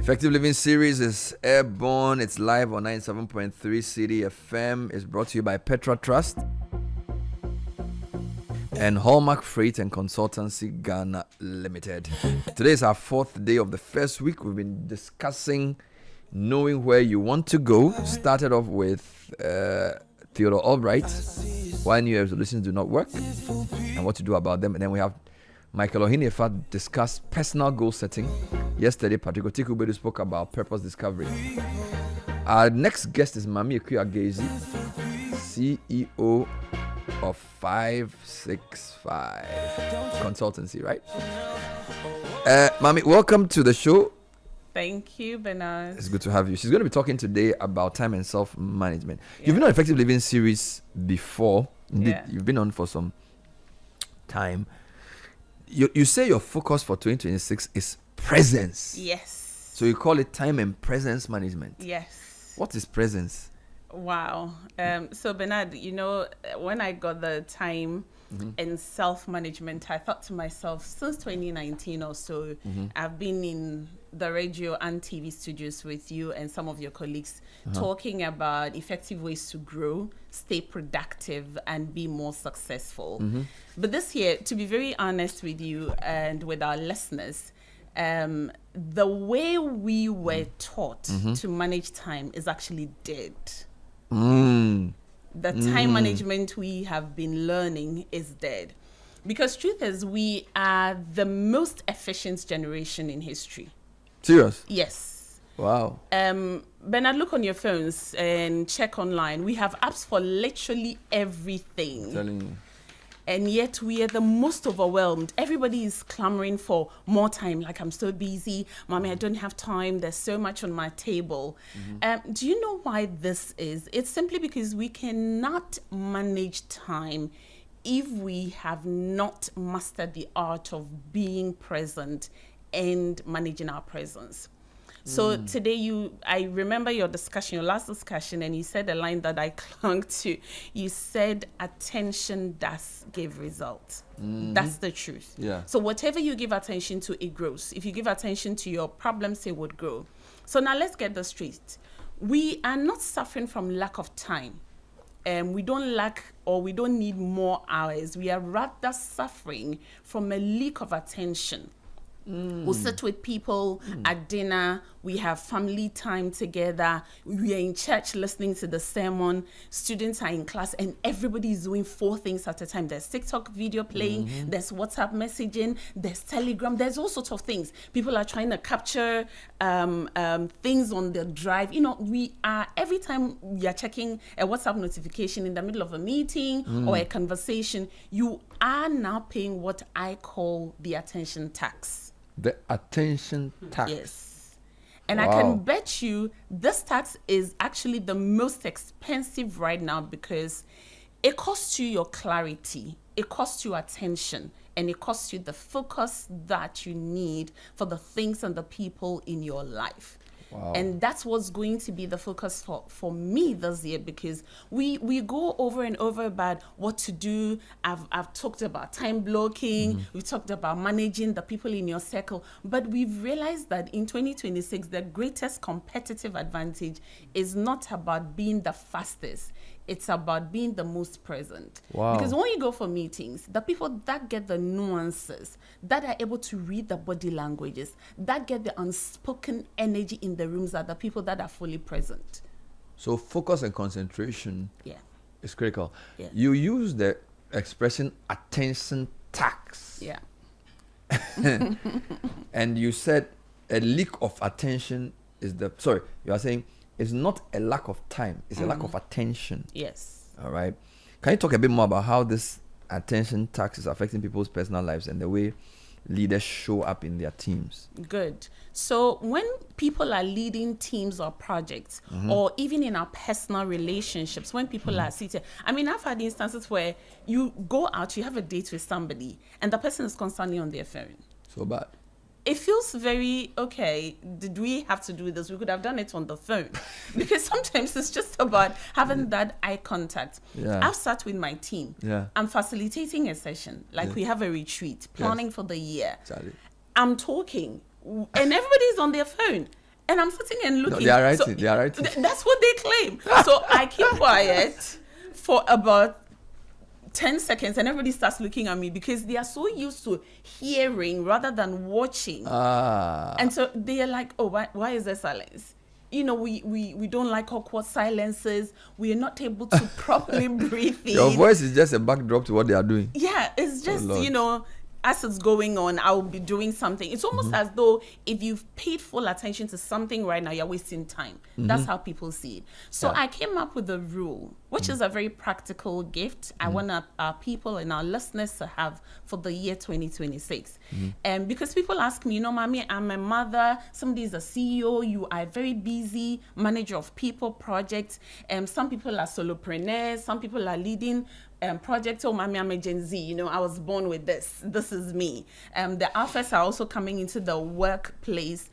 Effective Living series is airborne. It's live on 97.3 City FM. It's brought to you by Petra Trust and Hallmark Freight and Consultancy Ghana Limited. Today is our fourth day of the first week. We've been discussing knowing where you want to go. Started off with Theodore Albright, why New Year's resolutions do not work and what to do about them. And then we have Michael Ohinefa discussed personal goal setting. Yesterday, Patrick Otikubedu spoke about purpose discovery. Our next guest is Maame Gaisey, CEO of 565 Consultancy, right? Maame, welcome to the show. Thank you, Bernard. It's good to have you. She's going to be talking today about time and self-management. You've been on Effective Living series before. Indeed, you've been on for some time. You say your focus for 2026 is presence. Yes. So you call it time and presence management. Yes. What is presence? Wow. So Bernard, when I got the time and self-management, I thought to myself, since 2019 or so, I've been in the radio and TV studios with you and some of your colleagues talking about effective ways to grow, stay productive, and be more successful. But this year, to be very honest with you and with our listeners, the way we were taught to manage time is actually dead. The time management we have been learning is dead. Because truth is, we are the most efficient generation in history. Serious? Yes. Wow. Bernard, look on your phones and check online. We have apps for literally everything. I'm telling you. And yet we are the most overwhelmed. Everybody is clamoring for more time. Like, I'm so busy. Mommy, I don't have time. There's so much on my table. Do you know why this is? It's simply because we cannot manage time if we have not mastered the art of being present and managing our presence. So today I remember your last discussion, and you said a line that I clung to. You said, attention does give results. That's the truth. Yeah. So whatever you give attention to, it grows. If you give attention to your problems, it would grow. So now let's get this straight. We are not suffering from lack of time. We don't lack or we don't need more hours. We are rather suffering from a lack of attention. We'll sit with people at dinner. We have family time together. We are in church listening to the sermon. Students are in class and everybody is doing 4 things at a time. There's TikTok video playing. There's WhatsApp messaging. There's Telegram. There's all sorts of things. People are trying to capture things on their drive. We are, every time we are checking a WhatsApp notification in the middle of a meeting or a conversation, you are now paying what I call the attention tax. The attention tax. Yes. And I can bet you this tax is actually the most expensive right now because it costs you your clarity, it costs you attention, and it costs you the focus that you need for the things and the people in your life. Wow. And that's what's going to be the focus for me this year, because we go over and over about what to do. I've talked about time blocking. We've talked about managing the people in your circle. But we've realized that in 2026, the greatest competitive advantage is not about being the fastest. It's about being the most present. Wow. Because when you go for meetings, the people that get the nuances, that are able to read the body languages, that get the unspoken energy in the rooms are the people that are fully present. So focus and concentration is critical. Yeah. You use the expression attention tax. Yeah. And you said a lack of attention is you are saying it's not a lack of time, it's a lack of attention. Yes. All right. Can you talk a bit more about how this attention tax is affecting people's personal lives and the way leaders show up in their teams? Good. So when people are leading teams or projects, or even in our personal relationships, when people are seated, I've had instances where you go out, you have a date with somebody, and the person is constantly on their phone. So bad. It feels very, okay, did we have to do this? We could have done it on the phone. Because sometimes it's just about having that eye contact. Yeah. I've sat with my team. Yeah. I'm facilitating a session, like we have a retreat, planning for the year. Exactly. I'm talking, and everybody's on their phone. And I'm sitting and looking. No, they are writing. So they are writing. That's what they claim. So I keep quiet for about 10 seconds, and everybody starts looking at me because they are so used to hearing rather than watching. And so they are like, oh, why is there silence? You know, we don't like awkward silences. We are not able to properly breathe in. Your voice is just a backdrop to what they are doing. Yeah, it's just, you know, as it's going on, I'll be doing something. It's almost as though if you've paid full attention to something right now, you're wasting time. That's how people see it. So I came up with a rule, which is a very practical gift I want our people and our listeners to have for the year 2026. Because people ask me, you know, Mommy, I'm a mother, somebody is a CEO, you are very busy, manager of people, projects. Some people are solopreneurs, some people are leading project. Oh, Mommy, I'm a Gen Z. You know, I was born with this. This is me. The alphas are also coming into the workplace.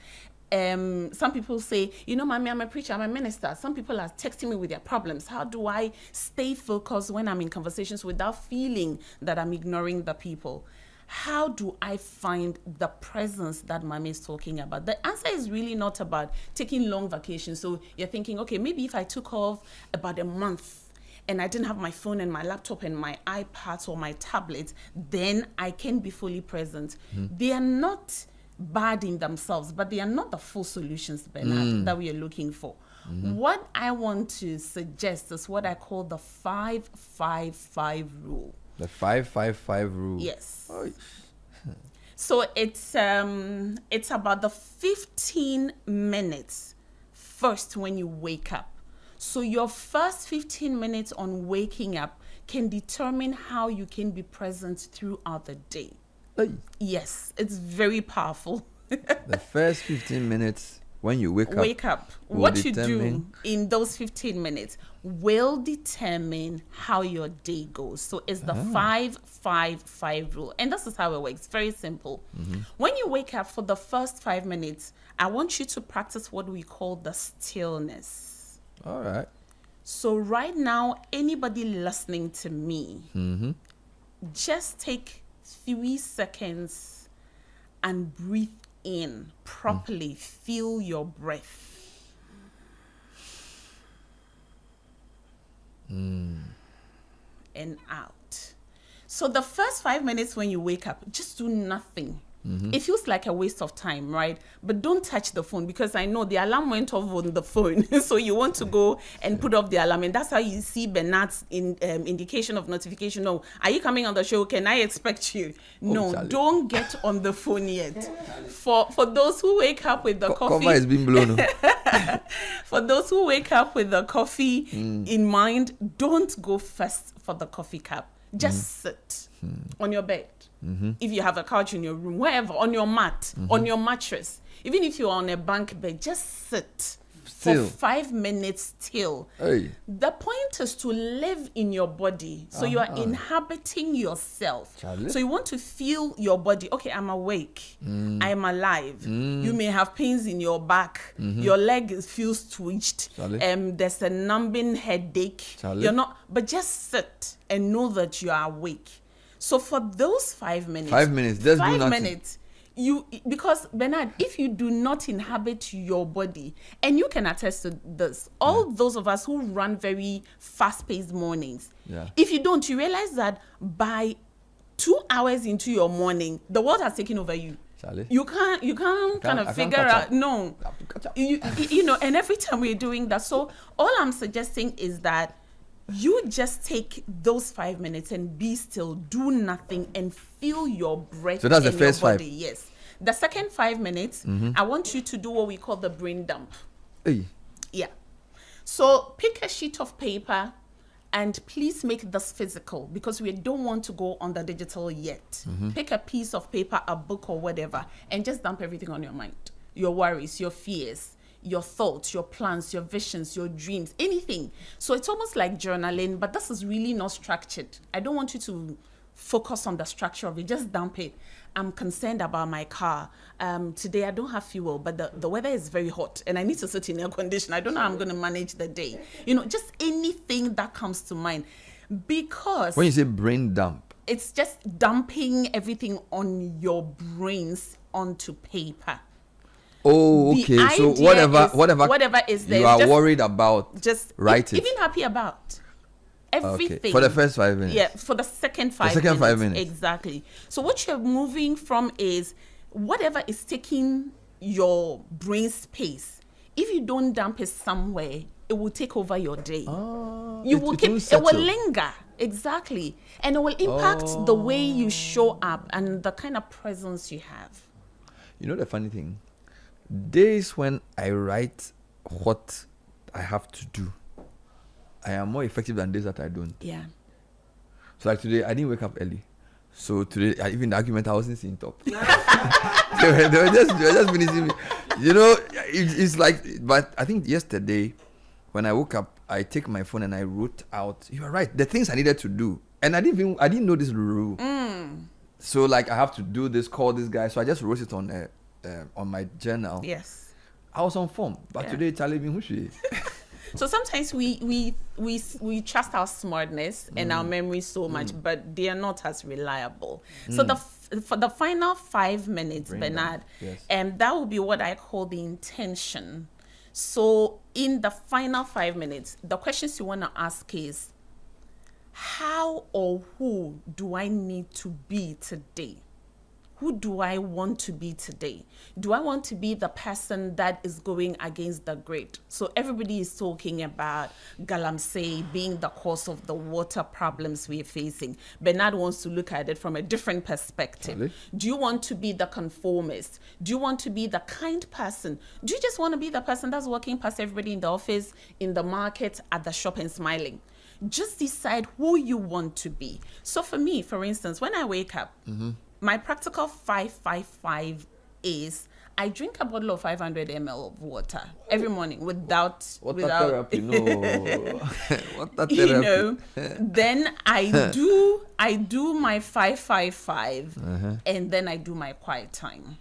Some people say, you know, Mommy, I'm a preacher, I'm a minister. Some people are texting me with their problems. How do I stay focused when I'm in conversations without feeling that I'm ignoring the people? How do I find the presence that Mami is talking about? The answer is really not about taking long vacations. So you're thinking, okay, maybe if I took off about a month and I didn't have my phone and my laptop and my iPad or my tablet, then I can be fully present. They are not bad in themselves, but they are not the full solutions, Bernard, that we are looking for. What I want to suggest is what I call the 5-5-5 rule. The 5-5-5 rule. Yes. Oh. So it's about the 15 minutes first when you wake up. So your first 15 minutes on waking up can determine how you can be present throughout the day. Hey. Yes, it's very powerful. The first 15 minutes when you wake up. What you do in those 15 minutes will determine how your day goes. So it's the 5-5-5 rule. And this is how it works. Very simple. When you wake up for the first 5 minutes, I want you to practice what we call the stillness. All right. So right now, anybody listening to me, just take 3 seconds and breathe in properly. Feel your breath. And out. So the first 5 minutes when you wake up, just do nothing. It feels like a waste of time, right? But don't touch the phone, because I know the alarm went off on the phone. So you want to go and put off the alarm. And that's how you see Bernard's indication of notification. No, are you coming on the show? Can I expect you? No, don't get on the phone yet. For those who wake up with the coffee. Cover is being blown. For those who wake up with the coffee in mind, don't go first for the coffee cup. Just sit on your bed. If you have a couch in your room, wherever, on your mat, on your mattress, even if you're on a bunk bed, just sit for 5 minutes still. Hey. The point is to live in your body. So you are inhabiting yourself. Charlie. So you want to feel your body. Okay, I'm awake. I'm alive. You may have pains in your back. Your leg feels twitched. There's a numbing headache. You're not, but just sit and know that you are awake. So for those 5 minutes, 5 minutes, there's 5 minutes, because Bernard, if you do not inhabit your body, and you can attest to this, all those of us who run very fast-paced mornings, if you don't, you realize that by 2 hours into your morning, the world has taken over you. Charlie. You can't kind of figure out. No, you know, and every time we're doing that. So all I'm suggesting is that you just take those 5 minutes and be still, do nothing, and feel your breath. So that's the first your body. 5. Yes. The second 5 minutes, I want you to do what we call the brain dump. Hey. Yeah. So pick a sheet of paper and please make this physical, because we don't want to go on the digital yet. Pick a piece of paper, a book or whatever, and just dump everything on your mind. Your worries, your fears, your thoughts, your plans, your visions, your dreams, anything. So it's almost like journaling, but this is really not structured. I don't want you to focus on the structure of it. Just dump it. I'm concerned about my car. Today I don't have fuel, but the weather is very hot and I need to sit in air condition. I don't know how I'm going to manage the day. You know, just anything that comes to mind. Because when you say brain dump, it's just dumping everything on your brains onto paper. Oh, The okay. So idea whatever is there, you are just- worried about, just write it. even happy about everything. Okay. For the first 5 minutes. Yeah, for the second 5 second minutes. 5 minutes. Exactly. So what you're moving from is whatever is taking your brain space. If you don't dump it somewhere, it will take over your day. Oh, You will won't keep it will settle. linger. Exactly. And it will impact the way you show up and the kind of presence you have. You know the funny thing? Days when I write what I have to do, I am more effective than days that I don't. Yeah. So like today, I didn't wake up early. So today, even the argument, I wasn't seeing top. they were just finishing me. You know, it's like, but I think yesterday, when I woke up, I take my phone and I wrote out, you are right, the things I needed to do. And I didn't know this rule. So like, I have to do this, call this guy. So I just wrote it on my journal. Yes. I was on form. But Yeah. today, Charlie, who she? So sometimes we trust our smartness and our memory so much, but they are not as reliable. So for the final 5 minutes, Bring Bernard, them. Yes. and that will be what I call the intention. So in the final 5 minutes, the questions you want to ask is, how or who do I need to be today? Who do I want to be today? Do I want to be the person that is going against the grid? So everybody is talking about Galamsey being the cause of the water problems we're facing. Bernard wants to look at it from a different perspective. Really? Do you want to be the conformist? Do you want to be the kind person? Do you just want to be the person that's walking past everybody in the office, in the market, at the shop and smiling? Just decide who you want to be. So for me, for instance, when I wake up, my practical 555 is I drink a bottle of 500 ml of water every morning without Therapy, no. Water therapy. you know. Then I do my 555 and then I do my quiet time.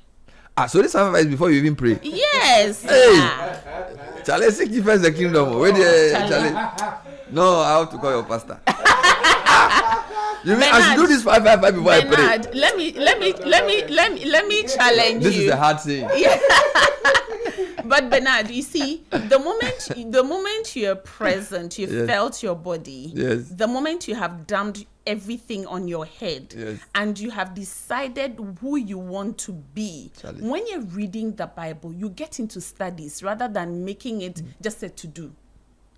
So this is before you even pray. Yes. Hey! Charlie, seek ye first the kingdom. Wait there, Charlie. No, I have to call your pastor. You mean I should do this 555 before I Bernard, pray? let me challenge This you. is a hard saying. Yeah. But Bernard, you see, the moment you're present, you Yes. felt your body. Yes. The moment you have dumped everything on your head, Yes. and you have decided who you want to be. Charlie. When you're reading the Bible, you get into studies rather than making it just a to-do.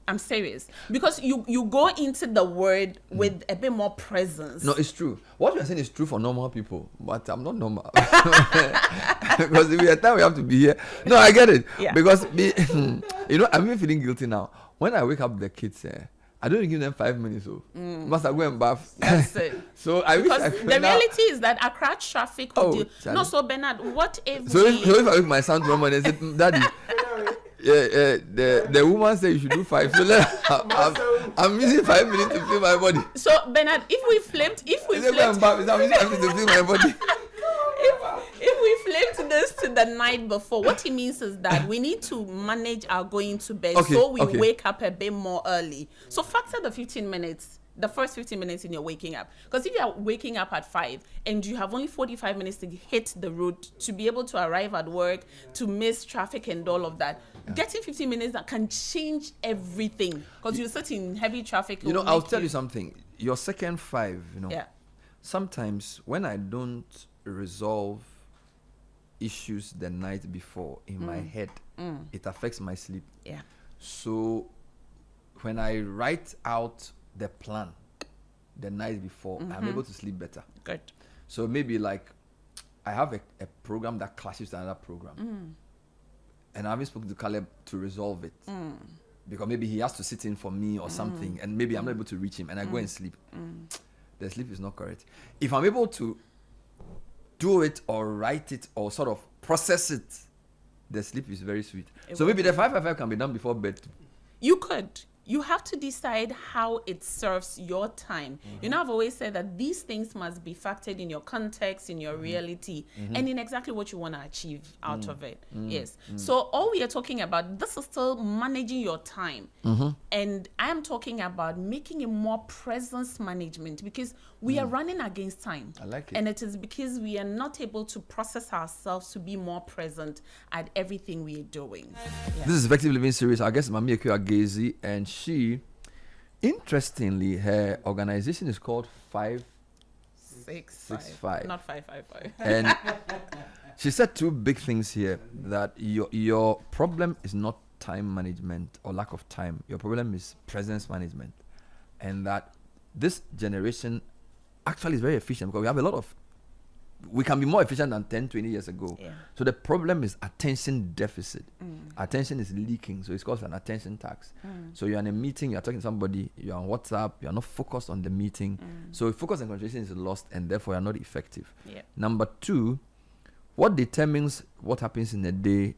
I'm serious, because you go into the word with a bit more presence. No, it's true. What you're saying is true for normal people, but I'm not normal. Because if we have time, we have to be here. No, I get it. Yeah. Because, you know, I'm even feeling guilty now. When I wake up the kids, I don't give them 5 minutes. So must I go and bath? That's it. So I wish Because I could the now- reality is that Accra traffic will Oh, deal. Charlie. No, so Bernard, what if So we... if I wake my son tomorrow morning and say, Daddy, the woman said you should do 5. So I'm using 5 minutes to feel my body. So Bernard, if we flipped He said, go and bath. I'm using 5 minutes to feel my body. if we flipped this to the night before, what it means is that we need to manage our going to bed, Okay, so we okay. wake up a bit more early. So factor the 15 minutes, the first 15 minutes in your waking up. Because if you are waking up at 5 and you have only 45 minutes to hit the road to be able to arrive at work, to miss traffic and all of that, getting 15 minutes that can change everything. Because you sit in heavy traffic. You know, I'll tell you something. Your second 5, you know, Yeah. sometimes when I don't resolve issues the night before in my head, it affects my sleep. Yeah. So when I write out the plan the night before, I'm able to sleep better. Good. So maybe like I have a program that clashes with another program. And I haven't spoken to Caleb to resolve it. Because maybe he has to sit in for me or something, and maybe I'm not able to reach him, and I go and sleep. The sleep is not correct. If I'm able to do it or write it or sort of process it, the sleep is very sweet. So maybe the 555 can be done before bed. You could. you have to decide how it serves your time. You know, I've always said that these things must be factored in your context, in your reality, and in exactly what you want to achieve out of it. Yes. So all we are talking about, this is still managing your time. And I am talking about making a more presence management, because we are running against time. I like it. And it is because we are not able to process ourselves to be more present at everything we are doing. This is Effective Living Series. I guess Maame Gaisey, and she, interestingly, her organization is called 565. Not 555. And she said two big things here, that your problem is not time management or lack of time. Your problem is presence management. And that this generation actually is very efficient, because we have a lot of, we can be more efficient than 10, 20 years ago. Yeah. So the problem is attention deficit. Attention is leaking, so it's called an attention tax. So you're in a meeting, you're talking to somebody, you're on WhatsApp, you're not focused on the meeting. So focus and concentration is lost, and therefore you're not effective. Yeah. Number two, what determines what happens in a day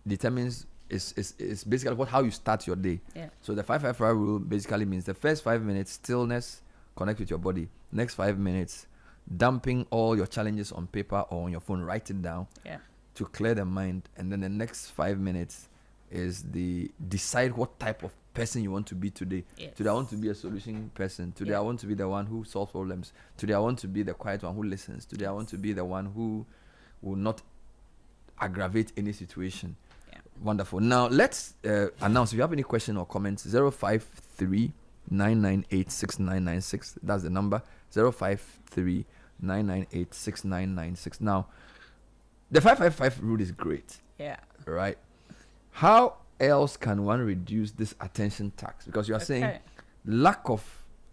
determines is basically how you start your day. Yeah. So the 555 rule basically means the first 5 minutes stillness, connect with your body. Next 5 minutes, dumping all your challenges on paper or on your phone, write it down to clear the mind. And then the next 5 minutes is decide what type of person you want to be today. Yes. Today I want to be a solution person. Today I want to be the one who solves problems. Today I want to be the quiet one who listens. Today I want to be the one who will not aggravate any situation. Wonderful. Now let's announce. If you have any question or comments, 053-998-6996. That's the number. 053-998-6996. Now, the 555 rule is great. Yeah. Right? How else can one reduce this attention tax? Because you are saying lack of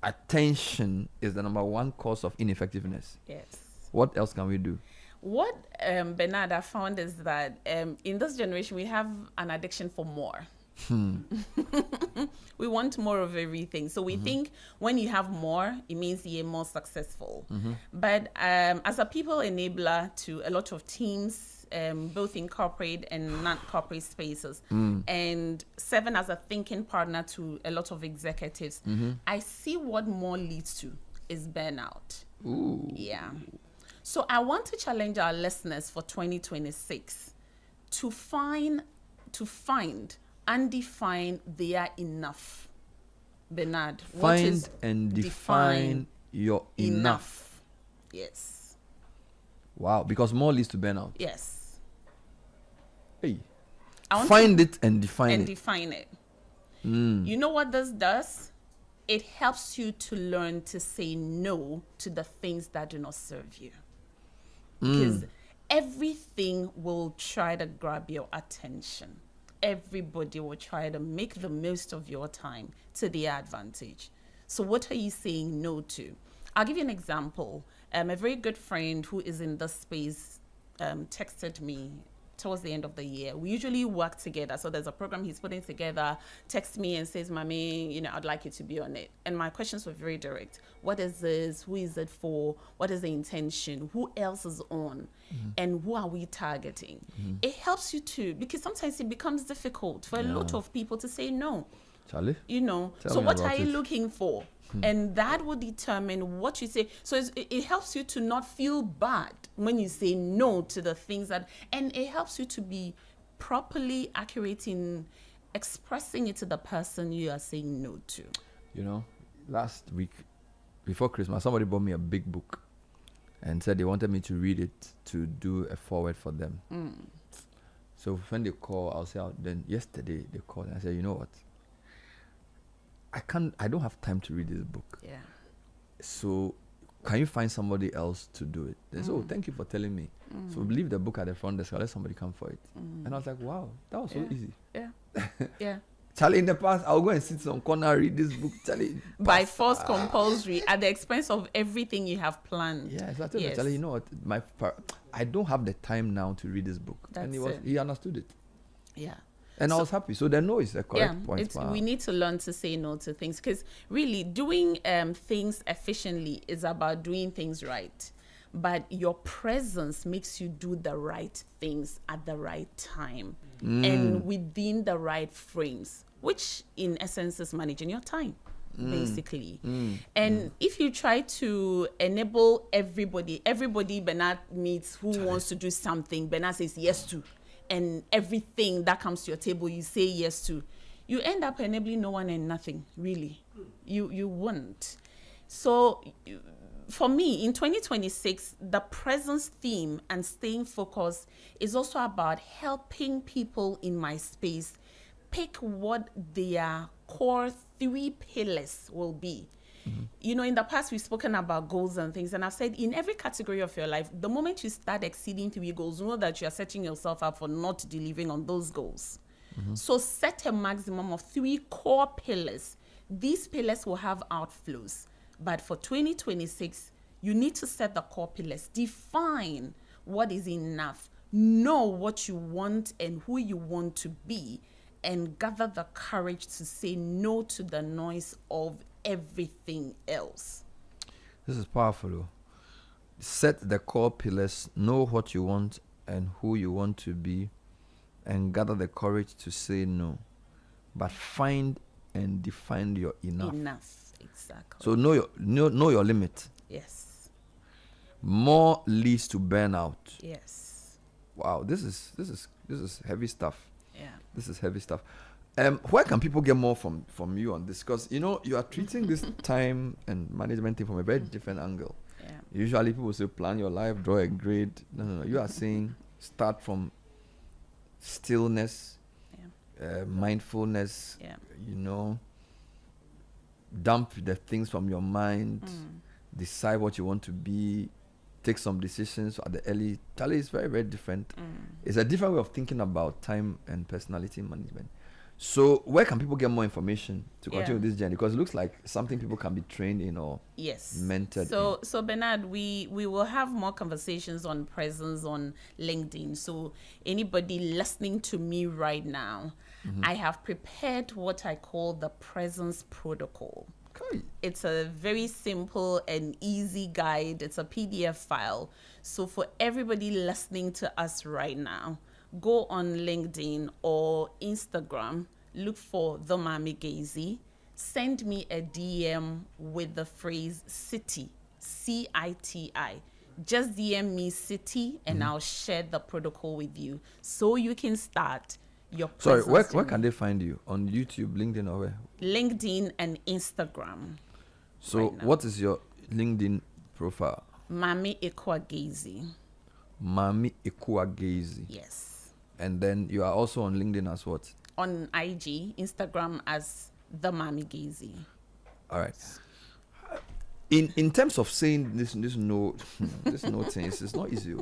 attention is the number one cause of ineffectiveness. Yes. What else can we do? What Bernard, I found is that in this generation, we have an addiction for more. We want more of everything. So we think when you have more, it means you're more successful. But as a people enabler to a lot of teams, both in corporate and non-corporate spaces, and serving as a thinking partner to a lot of executives, I see what more leads to is burnout. Ooh. Yeah. So I want to challenge our listeners for 2026 to find and define their enough. Bernard, what is and define your enough. Yes. Wow, because more leads to burnout. Yes. Hey. Find it and define it. You know what this does? It helps you to learn to say no to the things that do not serve you. Because everything will try to grab your attention. Everybody will try to make the most of your time to their advantage. So what are you saying no to? I'll give you an example. A very good friend who is in this space texted me towards the end of the year. We usually work together. So there's a program he's putting together, texts me and says, Mami, I'd like you to be on it. And my questions were very direct. What is this? Who is it for? What is the intention? Who else is on? And who are we targeting? It helps you to, because sometimes it becomes difficult for a lot of people to say no. Charlie? So what are you looking for? And that will determine what you say. So it helps you to not feel bad when you say no to the things and it helps you to be properly accurate in expressing it to the person you are saying no to. Last week, before Christmas, somebody bought me a big book and said they wanted me to read it to do a forward for them. So when they call, I'll say, then yesterday they called and I said, you know what? I don't have time to read this book. Yeah. So can you find somebody else to do it? They said, thank you for telling me. So we leave the book at the front desk, let somebody come for it. And I was like, wow, that was so easy. Yeah. Yeah. Charlie, in the past, I'll go and sit on corner, read this book, Charlie. By force compulsory, at the expense of everything you have planned. Yeah, so I told him, Charlie, you know what? I don't have the time now to read this book. That's and he understood it. Yeah. And I was happy. So the no is the correct point. We need to learn to say no to things, because really doing things efficiently is about doing things right. but your presence makes you do the right things at the right time and within the right frames, which in essence is managing your time. Basically. And if you try to enable everybody Bernard meets who wants to do something, Bernard says yes to, and everything that comes to your table you say yes to, you end up enabling no one and nothing, really. You won't. So for me, in 2026, the presence theme and staying focused is also about helping people in my space pick what their core 3 pillars will be. You know, in the past, we've spoken about goals and things, and I've said in every category of your life, the moment you start exceeding 3 goals, know that you are setting yourself up for not delivering on those goals. So set a maximum of 3 core pillars. These pillars will have outflows, but for 2026, you need to set the core pillars. Define what is enough. Know what you want and who you want to be, and gather the courage to say no to the noise of everything else. This is powerful, though. Set the core pillars, know what you want and who you want to be, and gather the courage to say no. But find and define your enough. Enough, exactly. So know your limit. Yes. More leads to burnout. Yes. Wow, this is heavy stuff. Yeah. This is heavy stuff. Where can people get more from you on this? Because you know you are treating this time and management thing from a very different angle. Yeah. Usually people say plan your life, draw a grade. No. You are saying start from stillness, mindfulness. Yeah. You know, dump the things from your mind. Decide what you want to be. Take some decisions at the early. Charlie is very, very different. It's a different way of thinking about time and personality management. So where can people get more information to continue this journey? Because it looks like something people can be trained in or mentored in. So Bernard, we will have more conversations on presence on LinkedIn. So anybody listening to me right now, I have prepared what I call the presence protocol. Okay. It's a very simple and easy guide. It's a PDF file. So for everybody listening to us right now, go on LinkedIn or Instagram, look for the Maame Gaisey, send me a DM with the phrase city, CITI. Just DM me city and I'll share the protocol with you so you can start your presence. Sorry, where can they find you? On YouTube, LinkedIn, or where? LinkedIn and Instagram. So what is your LinkedIn profile? Maame Gaisey. Maame Gaisey. Yes. And then you are also on LinkedIn as what? On IG, Instagram as the Maame Gaisey. All right. In terms of saying this no this no thing, it's not easy.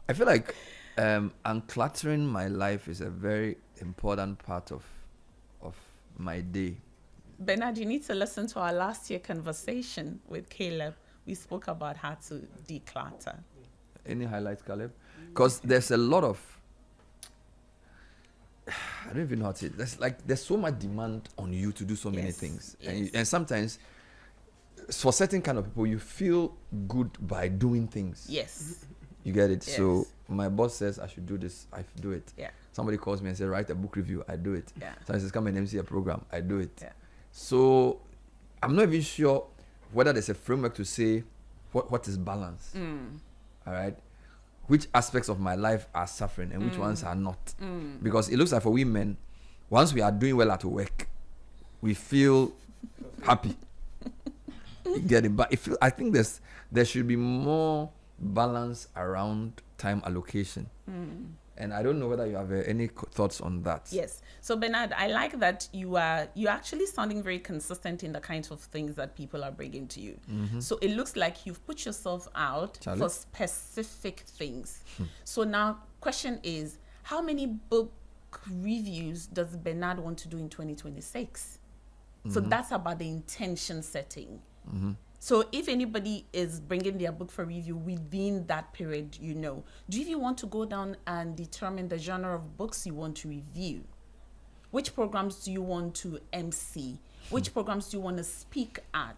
I feel like uncluttering my life is a very important part of my day. Bernard, you need to listen to our last year conversation with Caleb. We spoke about how to declutter. Any highlights, Caleb? Because there's a lot of, I don't even know how to say it. There's so much demand on you to do so many things. Yes. And sometimes, for certain kind of people, you feel good by doing things. Yes. You get it? Yes. So my boss says I should do this, I do it. Yeah. Somebody calls me and says, write a book review, I do it. Yeah. Somebody says, come and MC a program, I do it. Yeah. So I'm not even sure whether there's a framework to say what is balance. All right. Which aspects of my life are suffering and which ones are not. Because it looks like for women, once we are doing well at work, we feel happy. You get it? But I think there should be more balance around time allocation. And I don't know whether you have any thoughts on that. Yes. So Bernard, I like that you're actually sounding very consistent in the kinds of things that people are bringing to you. So it looks like you've put yourself out for specific things. So now question is, how many book reviews does Bernard want to do in 2026? So that's about the intention setting. So if anybody is bringing their book for review within that period, do you want to go down and determine the genre of books you want to review? Which programs do you want to MC? Which programs do you want to speak at?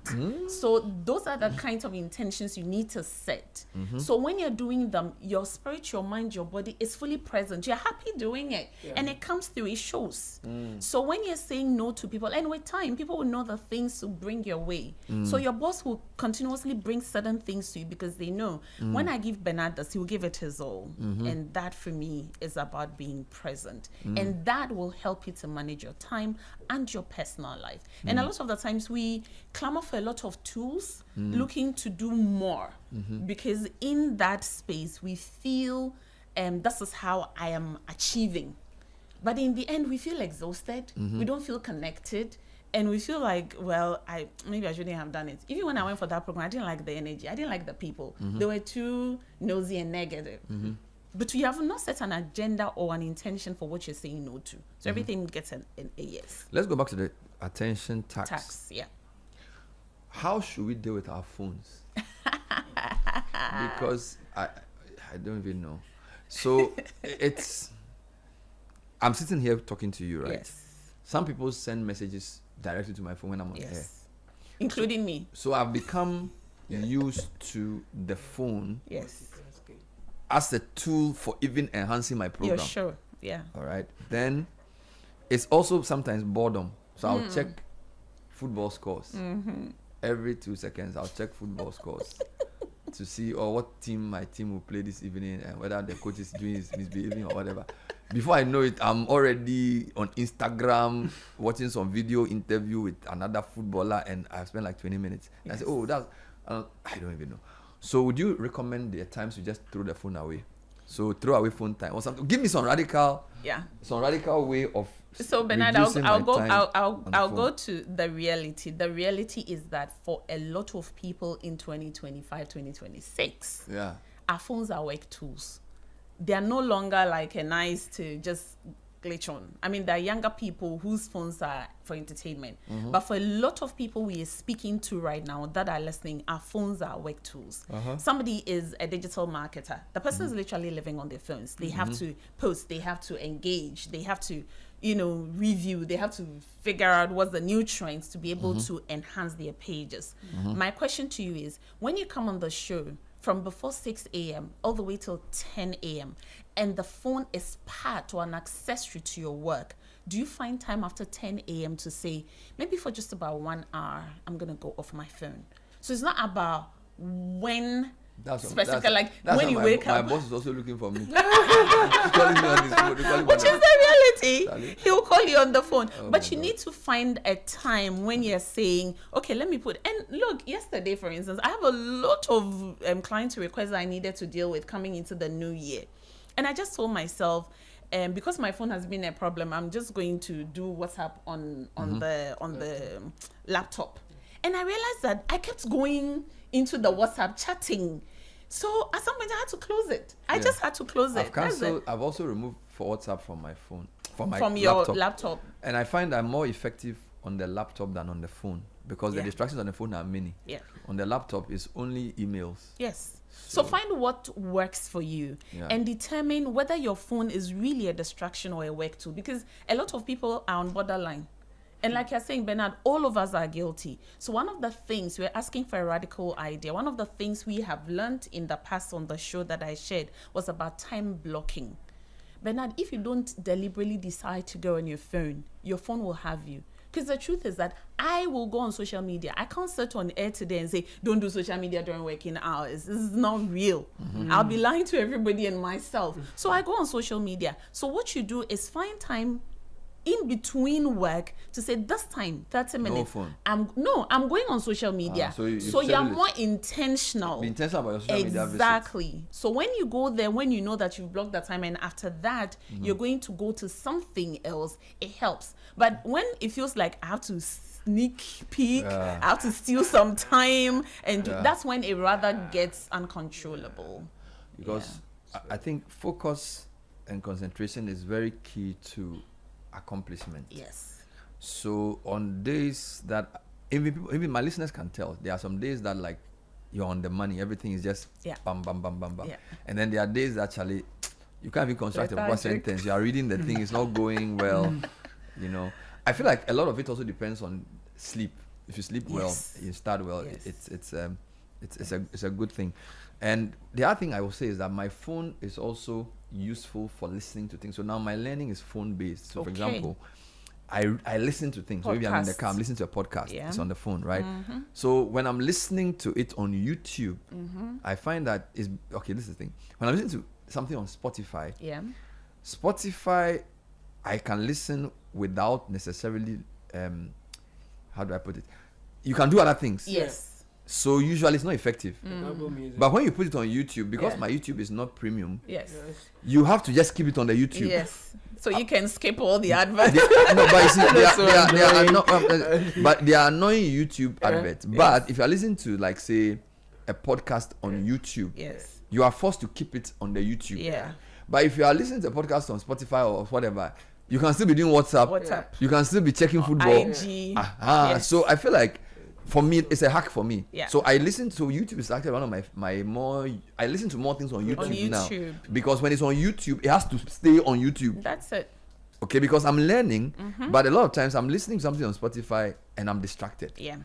So those are the kinds of intentions you need to set. So when you're doing them, your spirit, your mind, your body is fully present. You're happy doing it. And it comes through, it shows. So when you're saying no to people, and with time, people will know the things to bring your way. So your boss will continuously bring certain things to you because they know when I give Bernard this, he will give it his all. And that for me is about being present. And that will help you to manage your time and your personal life. And a lot of the times we clamor for a lot of tools, looking to do more, because in that space we feel this is how I am achieving. But in the end, we feel exhausted. We don't feel connected. And we feel like, well, maybe I shouldn't have done it. Even when I went for that program, I didn't like the energy. I didn't like the people. They were too nosy and negative. But you have not set an agenda or an intention for what you're saying no to. So everything gets an a yes. Let's go back to the attention tax. Tax, yeah. How should we deal with our phones? Because I don't even know. So I'm sitting here talking to you, right? Yes. Some people send messages directly to my phone when I'm on air. Including me. So I've become used to the phone as a tool for even enhancing my program. You're sure, yeah. All right. Then it's also sometimes boredom. So I'll check football scores. Every 2 seconds, I'll check football scores to see what team my team will play this evening and whether the coach is doing is misbehaving or whatever. Before I know it, I'm already on Instagram watching some video interview with another footballer, and I've spent like 20 minutes. And I say, I don't even know. So would you recommend there are times you just throw the phone away? So throw away phone time or something. Give me some radical way of. So Bernard, I'll go to the reality. The reality is that for a lot of people in 2025, 2026, our phones are work tools. They are no longer like a nice to just glitch on. I mean, there are younger people whose phones are for entertainment. But for a lot of people we are speaking to right now that are listening, our phones are work tools. Somebody is a digital marketer. The person is literally living on their phones. They have to post, they have to engage, they have to, review, they have to figure out what's the new trends to be able to enhance their pages. My question to you is, when you come on the show, from before 6 a.m. all the way till 10 a.m. and the phone is part or an accessory to your work, do you find time after 10 a.m. to say, maybe for just about 1 hour, I'm going to go off my phone? So it's not about when specifically, like when you wake up. My boss is also looking for me. He's calling me on his phone. Which is the reality. He'll call you on the phone. But you need to find a time when you're saying, okay, let me put. And look, yesterday, for instance, I have a lot of client requests I needed to deal with coming into the new year. And I just told myself, because my phone has been a problem, I'm just going to do WhatsApp on the laptop. And I realized that I kept going into the WhatsApp chatting. So at some point I had to close it. I just had to close it. I've also removed WhatsApp from my phone, from your laptop. And I find I'm more effective on the laptop than on the phone because the distractions on the phone are many. On the laptop is only emails. So find what works for you and determine whether your phone is really a distraction or a work tool, because a lot of people are on borderline. And like you're saying, Bernard, all of us are guilty. So one of the things, we're asking for a radical idea. One of the things we have learned in the past on the show that I shared was about time blocking. Bernard, if you don't deliberately decide to go on your phone will have you. Because the truth is that I will go on social media. I can't sit on air today and say, don't do social media during working hours. This is not real. I'll be lying to everybody and myself. So I go on social media. So what you do is find time in between work to say, this time, 30 minutes. No phone. I'm going on social media. So you're more intentional. Be intentional about your social media visits. Exactly. So when you go there, when you know that you've blocked that time, and after that, you're going to go to something else, it helps. But when it feels like I have to sneak peek, I have to steal some time, and that's when it rather gets uncontrollable. Because I think focus and concentration is very key to accomplishment. So on days that even my listeners can tell, there are some days that like you're on the money, everything is just bam bam bam bam bam, and then there are days that actually you can't even construct a proper sentence. You are reading the thing, it's not going well. You know, I feel like a lot of it also depends on sleep. If you sleep well, Yes. you start well. Yes. It's a good thing. And the other thing I will say is that my phone is also useful for listening to things. So now my learning is phone based. So for Okay. example, I listen to things. So maybe I'm in the car, I'm Podcasts. listening to a podcast. Yeah. It's on the phone, right? So when I'm listening to it on YouTube, I find that is okay. This is the thing. When I'm listening to something on Spotify, Yeah. Spotify, I can listen without necessarily, how do I put it? You can do other things. Yes. So usually it's not effective. Apple Music. But when you put it on YouTube, because Yeah. my YouTube is not premium, Yes. you have to just keep it on the YouTube. Yes. So you can skip all the adverts. No, but you see, they So are annoying. not, but they are annoying YouTube adverts. But if you are listening to, like, say, a podcast on YouTube, Yes. you are forced to keep it on the YouTube. Yeah. But if you are listening to a podcast on Spotify or whatever, you can still be doing WhatsApp. WhatsApp. You can still be checking football. IG. Yes. So I feel like, for me, it's a hack for me. Yeah. So I listen to YouTube. Is actually one of my more. I listen to more things on YouTube, now, YouTube. because when it's on YouTube, it has to stay on YouTube. That's it. Okay, because I'm learning, Mm-hmm. but a lot of times I'm listening to something on Spotify and I'm distracted. Yeah.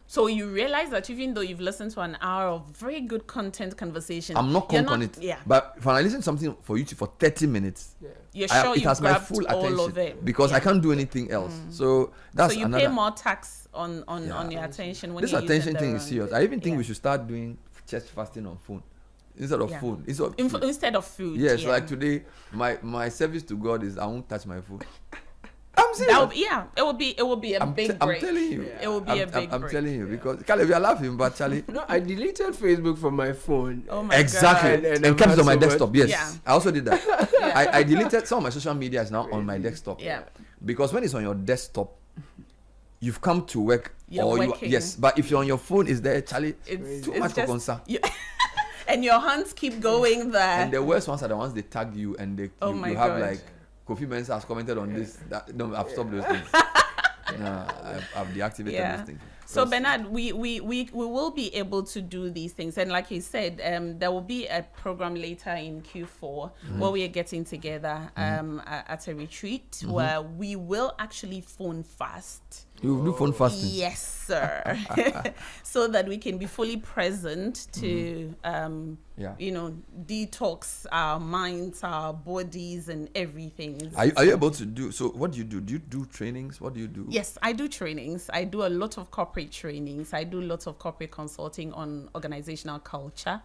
So you realize that even though you've listened to an hour of very good content conversation, I'm not you're conk on it. Yeah. But when I listen to something for YouTube for 30 minutes, You're I- sure it you has my grabbed full all attention of it. because I Yeah. can't do anything else. So that's So you another. pay more tax on Yeah. your attention when This you're attention using thing the is wrong- serious. I even think Yeah. we should start doing chest fasting on phone instead of Yeah. phone. Instead of food. Instead of food. Yes, yeah. like today, my service to God is I won't touch my phone. I'm serious. That would, yeah, it will be a big I'm break. telling you. It will be a big I'm break. telling you because Caleb, you're laughing, but Charlie. No, I deleted Facebook from my phone. Oh my Exactly, God. And and kept it on my so much- desktop. Yes, Yeah. I also did that. I deleted some of my social media is now on my desktop. Yeah. Because when it's on your desktop, you've come to work. You're working. Yes, but if you're on your phone, it's there, Charlie. It's Too it's much for just- concern. you- and your hands keep going there. And the worst ones are the ones they tag you and they Oh you, my you have God. like Kofi Mensah has commented on this. No, I've stopped those things. I've deactivated Yeah. those things. So 'Cause- Bernard, we will be able to do these things, and like you said, there will be a program later in Q4 where we are getting together at a retreat where we will actually phone fast. you do phone fasting. Yes, sir. So that we can be fully present to, Yeah. detox our minds, our bodies, and everything. Are you able to do? So what do you do? Do you do trainings? What do you do? Yes, I do trainings. I do a lot of corporate trainings. I do lots of corporate consulting on organizational culture.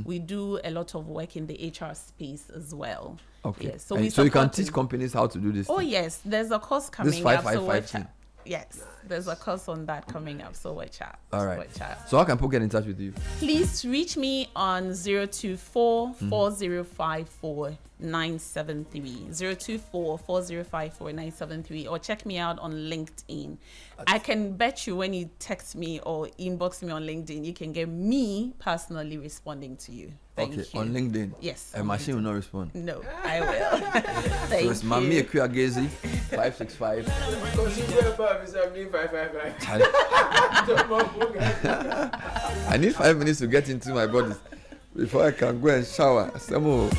We do a lot of work in the HR space as well. Okay. Yes, so And we so you can support teach them. companies how to do this. Oh thing. yes, there's a course coming This up. So 555 watch thing. out. Yes, there's a course on that coming up. So watch out. All right. Watch out. So how can people get in touch with you? Please reach me on 024 4054 973 024 4054 973 or check me out on LinkedIn. I can bet you when you text me or inbox me on LinkedIn, you can get me personally responding to you. Thank Okay, you. on LinkedIn. Yes. A on machine will LinkedIn. not respond. No, I will. Thank So it's you. Maame Gaisey 565. Charlie, I need 5 minutes to get into my body before I can go and shower. Some more.